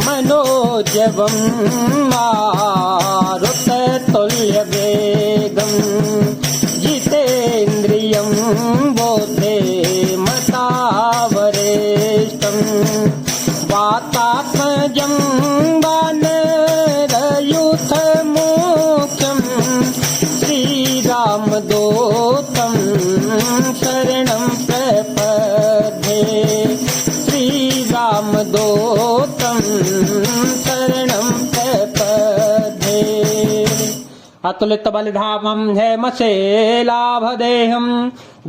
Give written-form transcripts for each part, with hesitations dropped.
मनोजवं मारुततुल्यवेगं जितेन्द्रियं बोधे मतावरेष्टं वातात्मजं वानरयूथमुख्यं श्रीरामदूतं शरणं प्रपद्ये श्रीरामदूतं शरणं प्रपद्ये। अतुलित बलिधामं हेमशेलाभदेहं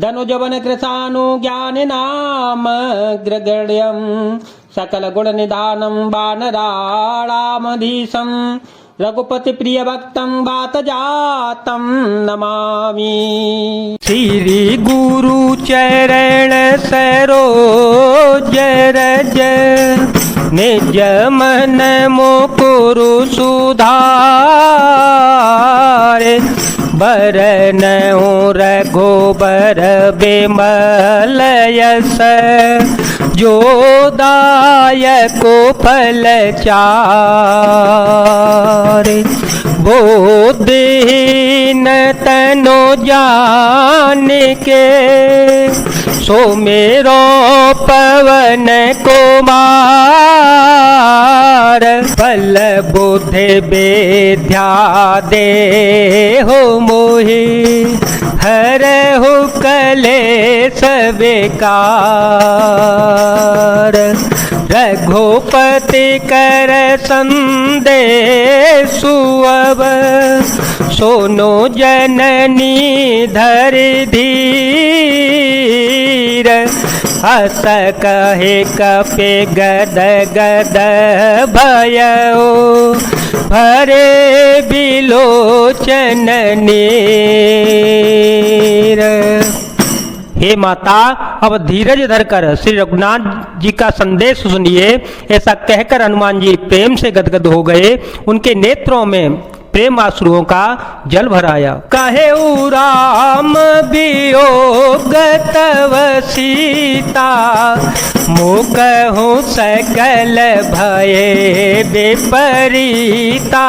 धनुजवन कृशानुज्ञानिनामग्रगण्यं सकल गुण निधानं वानराणामधीशं रघुपति प्रिय भक्तं वातजातं नमामि। श्री गुरु चरण सरोज रज निज मन मुकुरु सुधारे बरनउँ रघुबर बिमल यस जो दायको फल चारे। बोधहीन तनु जान के सुमिरो पवन कुमार फल बुद्धि विद्या देहु मोहि हरहु कलेश विकार। रघुपति कर संदेशु अब सुनो जननी धरि धीर हस कहे कपि गद गद भयो भरे बिलोचन नीर। हे माता अब धीरज धरकर श्री रघुनाथ जी का संदेश सुनिए। ऐसा कहकर हनुमान जी प्रेम से गदगद हो गए। उनके नेत्रों में प्रेम आंसुओं का जल भराया। कहे राम वियोग तव सीता मुकहु सकल भये विपरीता।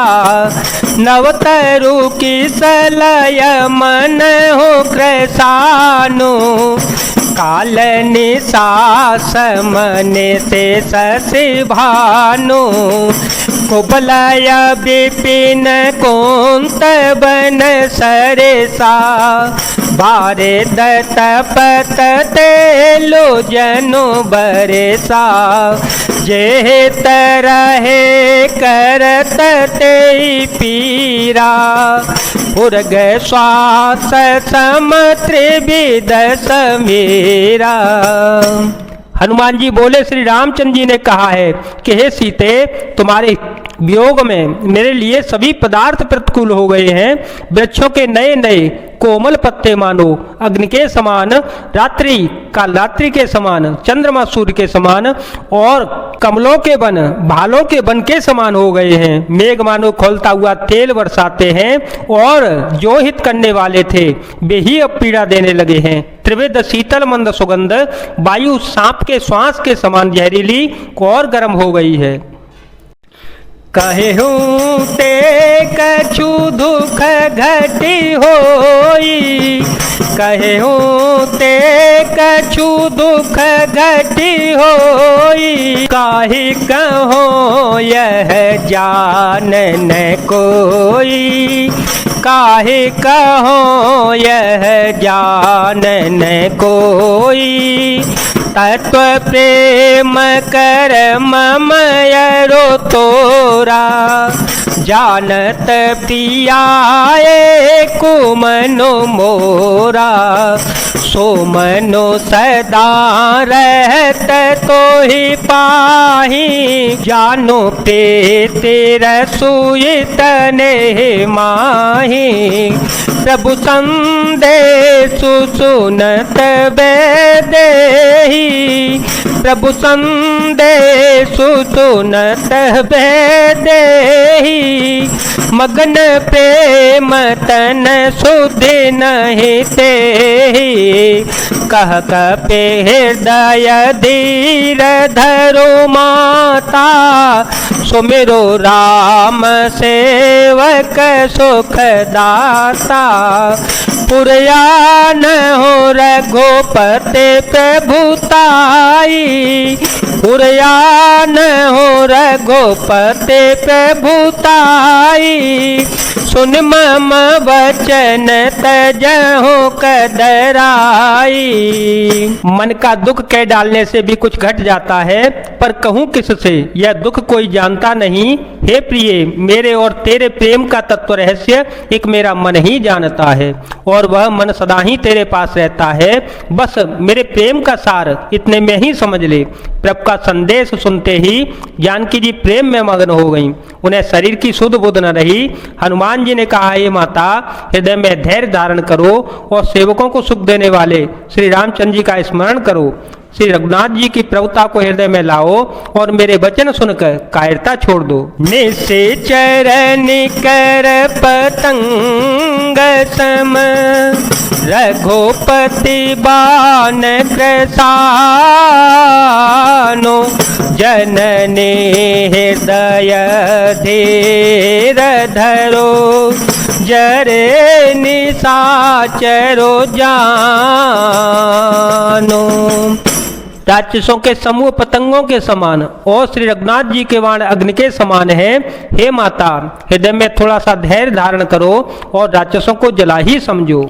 नवतरु की सलय मन हो कृशानु काल निशास मन से शशि भानु। कुबलय विपिन कुंत बन सरेसा बारे दतपत तेलो जनु बरेसा। जे तरहे करत ते पीरा उर्ग श्वास सम त्रिविध समीरा। हनुमान जी बोले श्री रामचंद्र जी ने कहा है कि हे सीते तुम्हारे वियोग में मेरे लिए सभी पदार्थ प्रतिकूल हो गए हैं। वृक्षों के नए नए कोमल पत्ते मानो अग्नि के समान, रात्रि काल रात्रि के समान, चंद्रमा सूर्य के समान और कमलों के वन भालों के वन के समान हो गए हैं। मेघ मानो खौलता हुआ तेल बरसाते हैं और जो हित करने वाले थे वे ही अब पीड़ा देने लगे हैं। त्रिविध शीतल मंद सुगंध वायु सांप के श्वास के समान जहरीली और गर्म हो गई है। कहूँ ते कछु दुख घटी होई कहूँ ते कछु दुख घटी होई। काहे कहो यह जान न कोई काहे कहो यह जान न कोई। तत्व प्रेम कर ममयरो तोरा जानत पियाए कुमनो मोरा। सो मनो सदा रहत तो ही पाही जानो पे तेरा सुइत ने माही। प्रभु संदेशु सुनत बेदेही प्रभु संदेशु सुनत बेदेही। मगन प्रेम तन सुधि नहीं तेहि कह कपि हृदय धीर धरो माता सुमिरो राम सेवक सुख दाता, पुरया न हो रघुपति प्रभुताई, पुरया न हो रघुपति प्रभुताई, सुन मम वचन तजहु कदराई। मन का दुख कह डालने से भी कुछ घट जाता है, पर कहूँ किससे, यह दुख कोई जानता नहीं। हे प्रिय, मेरे और तेरे प्रेम का तत्व रहस्य एक मेरा मन ही जानता है, और वह मन सदा ही तेरे पास रहता है। बस मेरे प्रेम का सार इतने में ही समझ ले। प्रभु का संदेश सुनते ही जानकी जी प्रेम में मग्न हो गईं। उन्हें शरीर की सुध बुध न रही। हनुमान जी ने कहा, हे माता, हृदय में धैर्य धारण करो और सेवकों को सुख देने वाले श्री रामचंद्र जी का स्मरण करो। श्री रघुनाथ जी की प्रभुता को हृदय में लाओ और मेरे वचन सुनकर कायरता छोड़ दो। निश्चर निकर पतंग सम, रघुपति बाण कृसानो, जननी हृदय धीर धरो, जरे निशाचरो जानो। राक्षसों के समूह पतंगों के समान और श्री रघुनाथ जी के बाण अग्नि के समान है। हे माता, हृदय में थोड़ा सा धैर्य धारण करो और राक्षसों को जला ही समझो।